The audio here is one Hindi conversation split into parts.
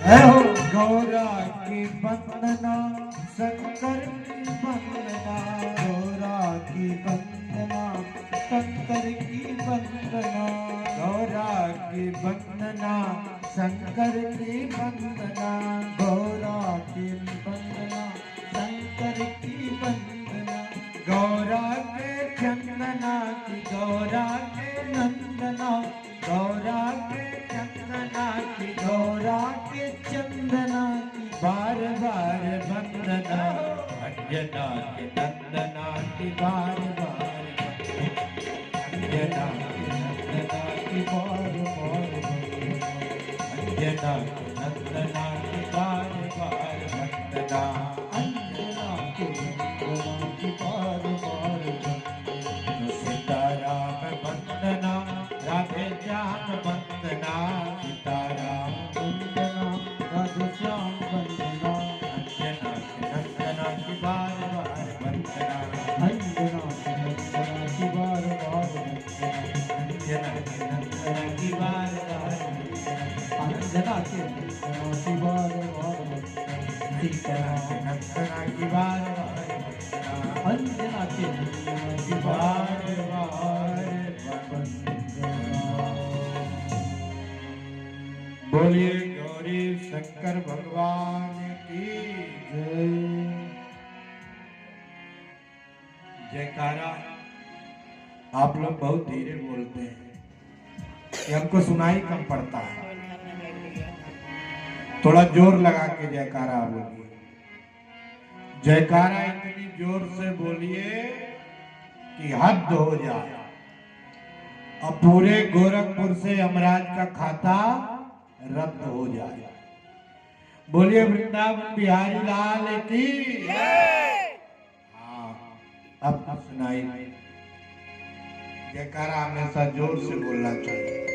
गौरा की वंदना शंकर की वंदना, गौरा की वंदना शंकर की वंदना, गौरा की वंदना शंकर की वंदना, गौरा की वंदना शंकर की वंदना, गौरा के चंदना की, गौरा के नंदना, गौरा के चंदना की, गौरा के चंदना की बार बार वंदना, अंजना के नंदना की बार बार, अंजना के नंदना की बार बार, अंजना के नंदना की बार बार वंदना, अंजना के नंदना की बार बार वंदना, सीताराम वंदना राधे श्याम वंदना, सीताराम वंदना राधे श्याम वंदना, अंजना के नंदना की बार बार वंदना, अंजना के नंदना की बार बार वंदना, अंजना के नंदना की बार बार वंदना, अंजना के नंदना की बार बार वंदना, सीताराम के नंदना की बार बार वंदना, अंजना के नंदना की बार बार वंदना। बोलिए गौरी शंकर भगवान की जय। जयकारा आप लोग बहुत धीरे बोलते हैं कि हमको सुनाई कम पड़ता है, थोड़ा जोर लगा के जयकारा बोलिए। जयकारा इतनी जोर से बोलिए कि हद हो जाए, अब पूरे गोरखपुर से यमराज का खाता रद्द हो जाए। बोलिए वृंदावन बिहारी लाल की हाँ, अब सुनाई। जयकारा हमेशा जोर से बोलना चाहिए।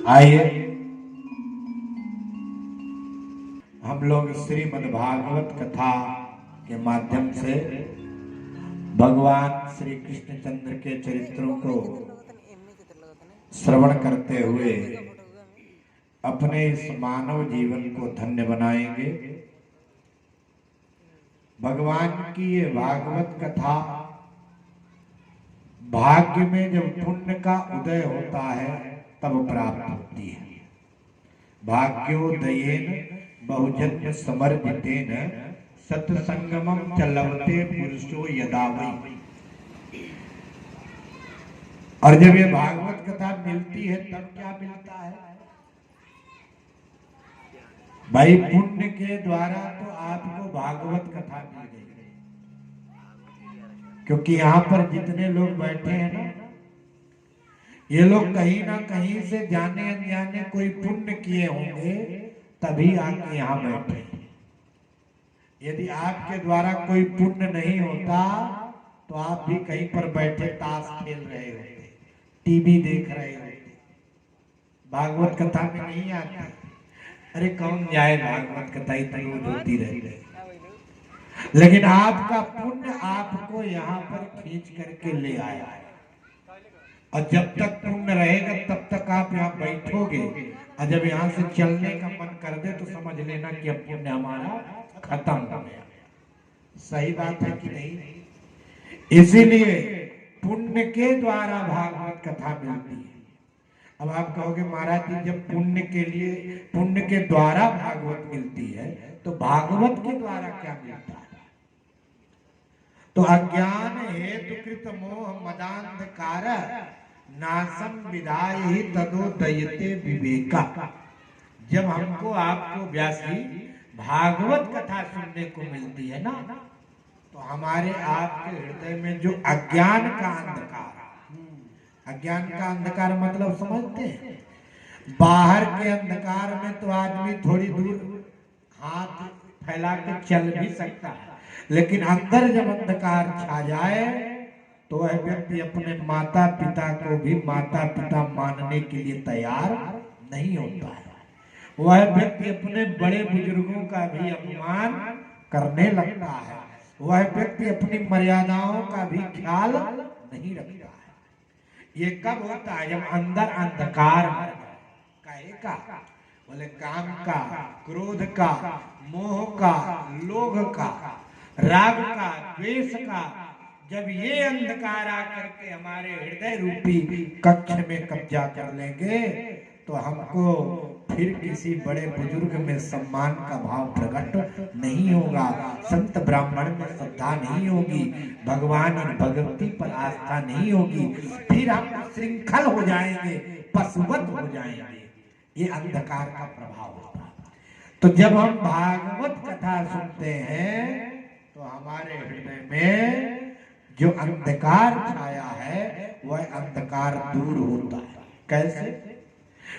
आइए हम लोग श्रीमद् भागवत कथा के माध्यम से भगवान श्री कृष्णचंद्र के चरित्रों को श्रवण करते हुए अपने इस मानव जीवन को धन्य बनाएंगे। भगवान की ये भागवत कथा भाग्य में जब पुण्य का उदय होता है तब प्राप्त होती है। भाग्योदयेन बहुजन्य समर्जितेन सत्संगमं च लभते पुरुषो यदा वै। और जब ये भागवत कथा मिलती है तब क्या मिलता है भाई? पुण्य के द्वारा तो आपको भागवत कथा मिल गई, क्योंकि यहाँ पर जितने लोग बैठे हैं ना, ये लोग कहीं ना कहीं से जाने अनजाने कोई पुण्य किए होंगे तभी आके यहाँ बैठे। यदि आपके द्वारा कोई पुण्य नहीं होता तो आप भी कहीं पर बैठे ताश खेल रहे होते, टीवी देख रहे होते, भागवत कथा में नहीं आती। अरे कौन जाए भागवत कथा, इतनी रोज होती रहती। लेकिन आपका पुण्य आपको यहाँ पर खींच करके ले आया है, और जब तक पुण्य रहेगा तब तक आप यहाँ बैठोगे, और जब यहाँ से चलने का मन कर दे तो समझ लेना कि अब पुण्य हमारा खत्म हो गया। सही बात है कि नहीं? इसीलिए पुण्य के द्वारा भागवत कथा मिलती है। अब आप कहोगे महाराज जी, जब पुण्य के लिए, पुण्य के द्वारा भागवत मिलती है तो भागवत के द्वारा क्या मिलता है? तो अज्ञान हेतु कृत मोह मदांधकार नासम विदायि तदोदयते विवेका। जब हमको आपको व्यासी भागवत कथा सुनने को मिलती है ना, तो हमारे आपके हृदय में जो अज्ञान का अंधकार, अज्ञान का अंधकार मतलब समझते हैं? बाहर के अंधकार में तो आदमी थोड़ी दूर हाथ फैला के चल भी सकता है, लेकिन अंदर जब अंधकार छा जाए तो वह व्यक्ति अपने माता पिता को भी माता पिता मानने के लिए तैयार नहीं होता है। वह व्यक्ति अपने बड़े बुजुर्गों का भी अपमान करने लगता है। वह व्यक्ति अपनी मर्यादाओं का भी ख्याल नहीं रखता है। ये कब होता है? जब अंदर अंधकार कहेगा बोले काम का, क्रोध का, मोह का, लोभ का, राग का, द्वेष का, जब ये अंधकार आकर के हमारे हृदय रूपी कक्ष में कब्जा कर लेंगे तो हमको फिर किसी बड़े बुजुर्ग में सम्मान का भाव प्रकट नहीं होगा, संत ब्राह्मण में श्रद्धा नहीं होगी, भगवान और भगवती पर आस्था नहीं होगी, फिर हम श्रृंखल हो जाएंगे, पशुवत हो जाएंगे। ये अंधकार का प्रभाव होता है। तो जब हम भागवत कथा सुनते हैं तो हमारे हृदय में जो अंधकार छाया है वह अंधकार दूर होता है। कैसे?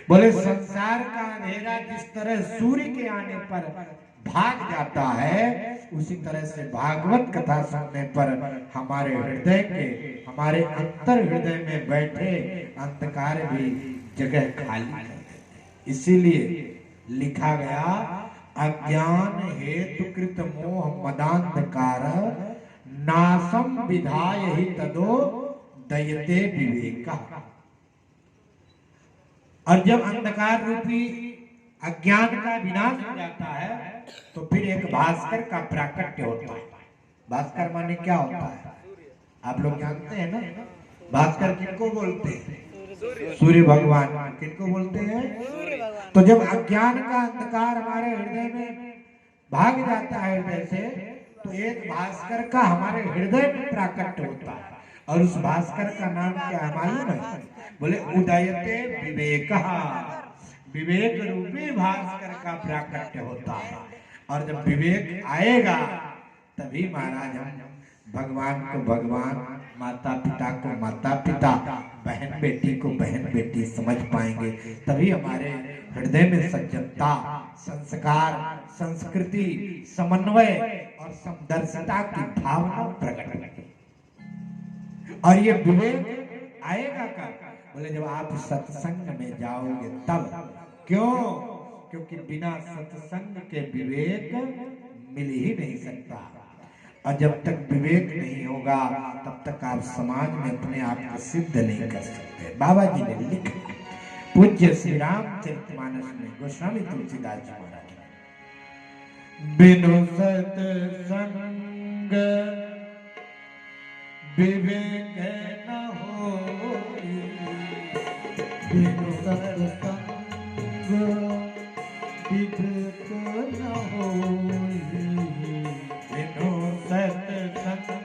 बोले संसार का अंधेरा जिस तरह सूर्य के आने पर भाग जाता है उसी तरह से भागवत कथा सुनने पर हमारे हृदय के, हमारे अंतर हृदय में बैठे अंधकार भी जगह खाली कर देते। इसीलिए लिखा गया अज्ञान हेतु कृत मोह मदांधकार नासम विधाय ही तदो दयते विवेक। और जब अंधकार रूपी अज्ञान का विनाश हो जाता है तो फिर एक भास्कर का प्राकट्य होता है। भास्कर माने क्या होता है? आप लोग जानते हैं ना? भास्कर किनको बोलते हैं? सूर्य भगवान। किनको बोलते हैं? तो जब अज्ञान का अंधकार हमारे हृदय में भाग जाता है हृदय से तो एक भास्कर का हमारे हृदय में प्राकट्य होता है। और उस भास्कर का नाम क्या है मालूम है? बोले उदयते विवेक। विवेक रूपी भास्कर का प्राकट्य होता है। और जब विवेक आएगा तभी महाराज हम भगवान को भगवान, माता पिता को माता पिता, बहन बेटी को बहन बेटी समझ पाएंगे। तभी हमारे हृदय में सज्जनता, संस्कार, संस्कृति, समन्वय और समदर्शिता की भावना प्रकट होगी। और ये विवेक आएगा कब? बोले जब आप सत्संग में जाओगे तब। क्यों? क्योंकि बिना सत्संग के विवेक मिल ही नहीं सकता। और जब तक विवेक नहीं होगा तब तक आप समाज में अपने आप को सिद्ध नहीं कर सकते। बाबा जी ने लिखा पूज्य श्री रामचरितमानस में गोस्वामी तुलसीदास जी महाराज, बिनु सत्संग विवेक न होई, बिनु सत्संग विवेक न होई, बिनु सत्संग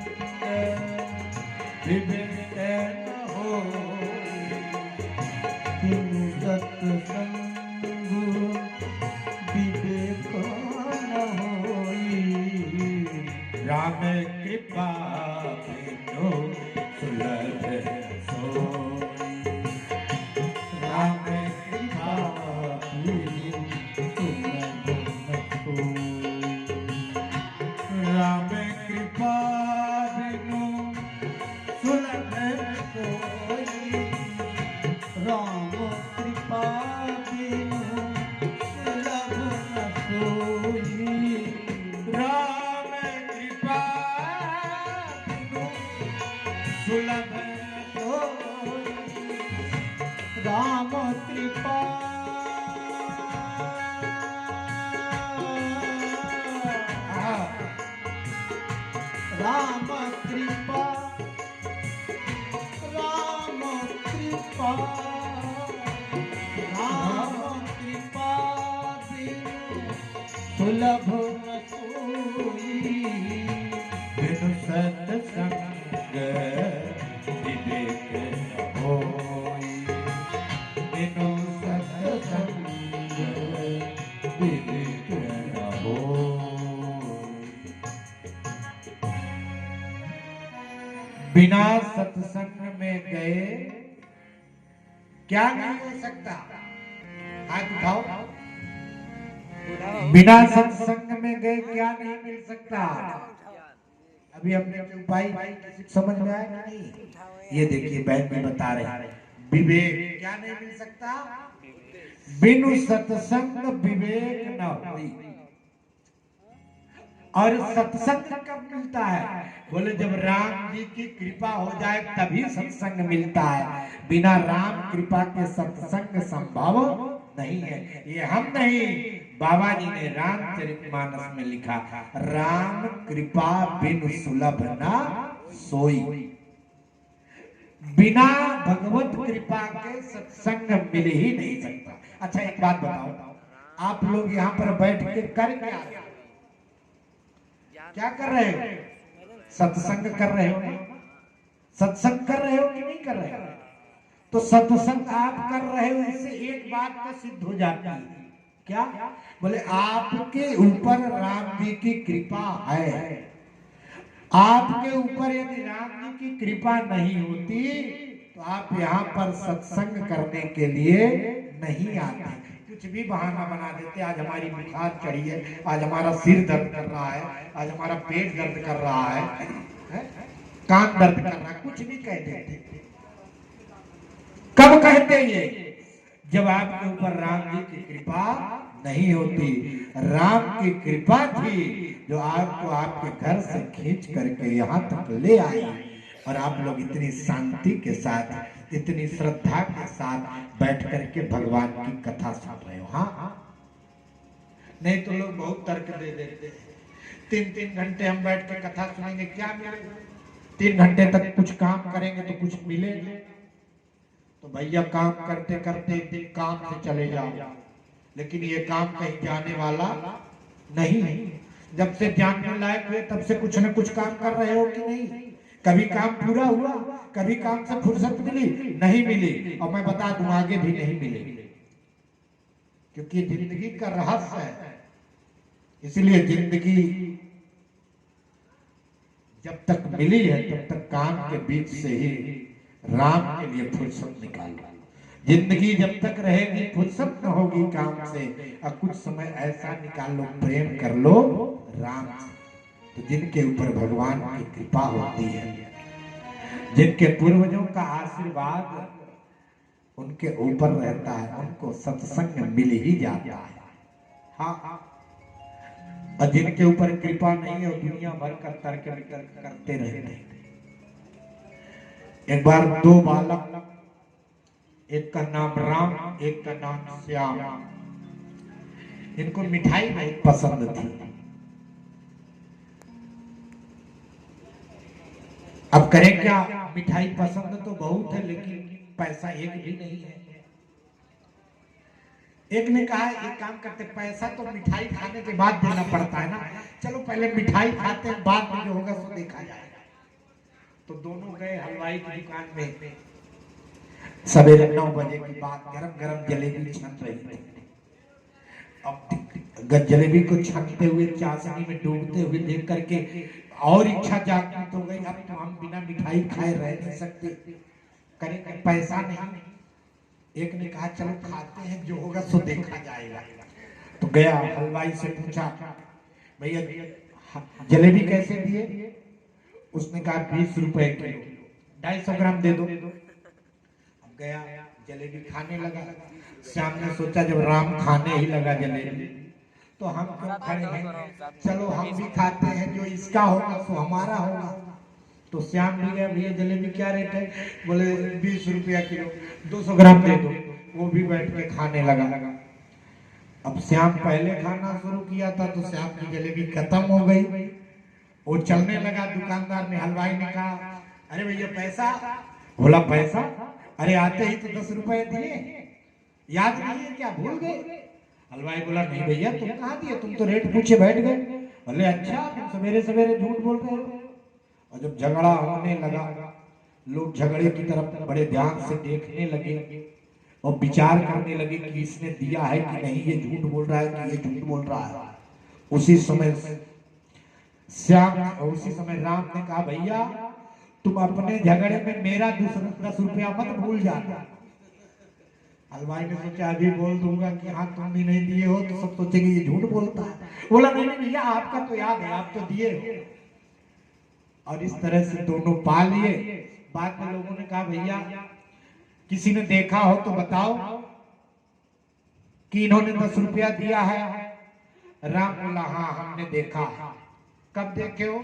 विवेक न होई, बिनु सत्संग विवेक न होई, राम कृपा बिनु सुलभ सोई, राम कृपा बिनु सुलभ सोई, राम कृपा बिनु सुलभ सोई, राम कृपा बिनु सुलभ सोई, राम कृपा बिनु सुलभ सोई, राम कृपा राम कृपा, राम कृपा, राम कृपा बिनु सुलभ न सोई, बिनु सत्संग विवेक न होई, बिनु सत्संग विवेक न होई। बिना सत्संग में गए क्या नहीं हो सकता? हाथ उठाओ। बिना सत्संग में गए क्या नहीं मिल सकता? अभी हमने उपाय समझ में आया कि नहीं? ये देखिए बहन भी बता रहे, विवेक क्या नहीं मिल सकता? बिनु सत्संग विवेक न होई। और सत्संग कब मिलता है? बोले जब राम जी की कृपा हो जाए तभी सत्संग मिलता है। बिना राम कृपा के सत्संग संभव नहीं है, ये हम नहीं, बाबा जी ने रामचरितमानस में लिखा, राम कृपा बिनु सुलभ ना सोई। बिना भगवत कृपा के सत्संग मिल ही नहीं सकता। अच्छा एक बात बताओ, आप लोग यहाँ पर बैठ के कर क्या कर रहे हो? सत्संग कर रहे हो ना? सत्संग कर रहे हो कि नहीं कर रहे हो? तो सत्संग आप कर रहे हो, इससे एक बात तो सिद्ध हो जाती है, क्या? बोले आपके ऊपर राम जी की कृपा है। आपके ऊपर यदि राम जी की कृपा नहीं होती तो आप यहाँ पर सत्संग करने के लिए नहीं आते, कुछ भी बहाना बना देते। आज हमारी बुखार चढ़ी है, आज हमारा सिर दर्द कर रहा है, आज हमारा पेट दर्द कर रहा है, कान दर्द कर रहा है, कुछ भी कह देते। कब कहते ये? जब आपके ऊपर राम जी की कृपा नहीं होती। राम की कृपा थी जो आपको आपके घर से खींच करके यहाँ तक ले आई, और आप लोग इतनी शांति के साथ, इतनी श्रद्धा के साथ बैठ करके भगवान की कथा सुन रहे हो। हाँ, नहीं तो लोग बहुत तर्क दे देते हैं, 3-3 घंटे हम बैठ के कथा सुनेंगे, क्या मिलेगा? 3 घंटे तक कुछ काम करेंगे तो कुछ मिले? तो भैया काम करते करते एक दिन काम से चले जाओ, लेकिन ये काम कहीं जाने वाला नहीं है। जब से जानने लायक हुए तब से कुछ न कुछ काम कर रहे हो कि नहीं? कभी काम पूरा हुआ? कभी काम से फुर्सत मिली? नहीं मिली, और मैं बता दूं आगे भी नहीं मिलेगी, क्योंकि जिंदगी का रहस्य है। इसलिए जिंदगी जब तक मिली है तब तक काम के बीच से ही राम के लिए फुर्सत निकालो। जिंदगी जब तक रहेगी फुर्सत न होगी काम से, और कुछ समय ऐसा निकाल लो, प्रेम कर लो राम से, तो जिनके ऊपर भगवान की कृपा होती है, जिनके पूर्वजों का आशीर्वाद उनके ऊपर रहता है, उनको सत्संग मिल ही जाता है। हाँ, और जिनके ऊपर कृपा नहीं है, दुनिया भर का तर्क वितर्क करते रहते हैं। एक बार 2 बालक, एक का नाम राम, एक का नाम श्याम, इनको मिठाई बहुत पसंद थी। अब करें क्या? मिठाई पसंद तो बहुत है, लेकिन पैसा एक भी नहीं है। एक ने कहा एक काम करते, पैसा तो मिठाई खाने के बाद देना पड़ता है ना, चलो पहले मिठाई खाते हैं, बाद में जो होगा सो देखा जाएगा। तो दोनों गए हलवाई की दुकान में। सवेरे 9 बजे की बात, गरम गरम जलेबी छन रही थी। अब जलेबी को छनते हुए, चाशनी में डूबते हुए देख करके और इच्छा जागृत हो गई, अब तो हम बिना मिठाई खाए रह नहीं सकते, करें पैसा नहीं। एक ने कहा चलो खाते हैं, जो होगा सो देखा जाएगा। तो गया हलवाई से पूछा, भैया जलेबी कैसे दिए? उसने कहा 20 रुपए किलो, 250 ग्राम दे दो। अब गया जलेबी खाने लगा। श्याम ने सोचा जब राम खाने ही लगा जलेबी तो हम क्यों खड़े हैं, चलो हम भी खाते हैं, जो इसका होगा सो हमारा होगा। तो श्याम भी गया, भैया जलेबी क्या रेट है? बोले 20 रुपया किलो, 200 ग्राम दे दो। वो भी बैठ के खाने लगा। अब श्याम पहले खाना शुरू किया था तो श्याम की जलेबी खत्म हो गई। वो चलने लगा, दुकानदार ने, हलवाई ने कहा अरे भैया पैसा? बोला पैसा? अरे आते ही तो 10 रुपए दिए, याद नहीं है क्या, भूल गए? हलवाई बोला नहीं भैया तुम कहाँ दिए, तुम तो रेट पूछे बैठ गए। बोले अच्छा, तुम सवेरे सवेरे झूठ बोल रहे हो। और जब झगड़ा होने लगा, लोग झगड़े की तरफ बड़े ध्यान से देखने लगे और विचार करने लगे कि इसने दिया है कि नहीं, ये झूठ बोल रहा है कि ये झूठ बोल रहा है। उसी समय राम ने कहा भैया तुम अपने झगड़े में मेरा 10 रुपया मत भूल जाना। हलवाई ने सोचा अभी बोल दूंगा कि हाँ तुम भी नहीं दिए हो तो सब सोचेंगे ये झूठ बोलता है। बोला नहीं भैया आपका तो याद है, आप तो दिए हो। और इस तरह से दोनों पा लिए। बाद में लोगों ने कहा भैया किसी ने देखा हो तो बताओ कि इन्होंने 10 रुपया दिया है। राम बोला हाँ हमने देखा। कब देखे हो?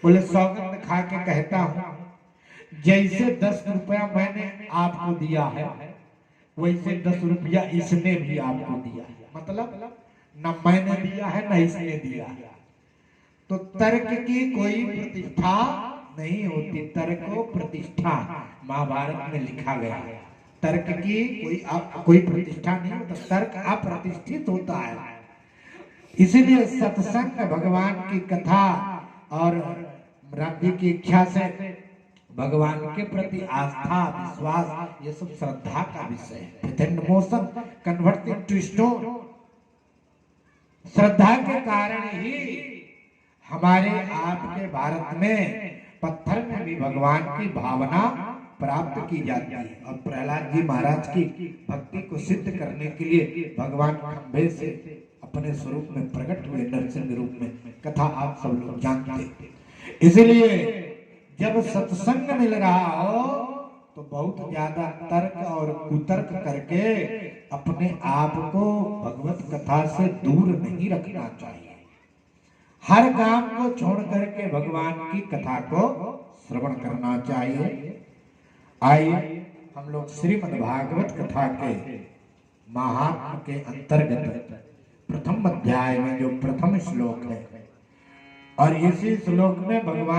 बोले सौगंध खा के कहता हूं, जैसे 10 रुपया मैंने आपको दिया है वैसे 10 रुपया इसने भी आपको दिया, मतलब न मैंने दिया है न इसने दिया है। तो तर्क की कोई प्रतिष्ठा नहीं होती, तर्को प्रतिष्ठा महाभारत में लिखा गया है। तर्क की कोई प्रतिष्ठा नहीं होता, तर्क अप्रतिष्ठित होता है। इसीलिए सत्संग, भगवान की कथा और राज्य की इच्छा से भगवान के प्रति आस्था, विश्वास, ये सब श्रद्धा का विषय है। मोशन कन्वर्टेड टू स्टोन, श्रद्धा के कारण ही हमारे आपके भारत में पत्थर में भी भगवान की भावना प्राप्त की जाती है। और प्रहलाद जी महाराज की भक्ति को सिद्ध करने के लिए भगवान खंभे से अपने स्वरूप में प्रकट हुए नरसिंह रूप में, कथा आप सब लोग जानते हैं। इसलिए जब सत्संग मिल रहा हो तो बहुत ज्यादा तर्क और कुतर्क करके अपने आप को भगवत कथा से दूर नहीं रखना चाहिए। हर काम को छोड़ करके भगवान की कथा को श्रवण करना चाहिए। आइए हम लोग श्रीमद् भागवत कथा के महात्म्य के अंतर्गत प्रथम अध्याय में जो प्रथम श्लोक है, और इसी श्लोक में भगवान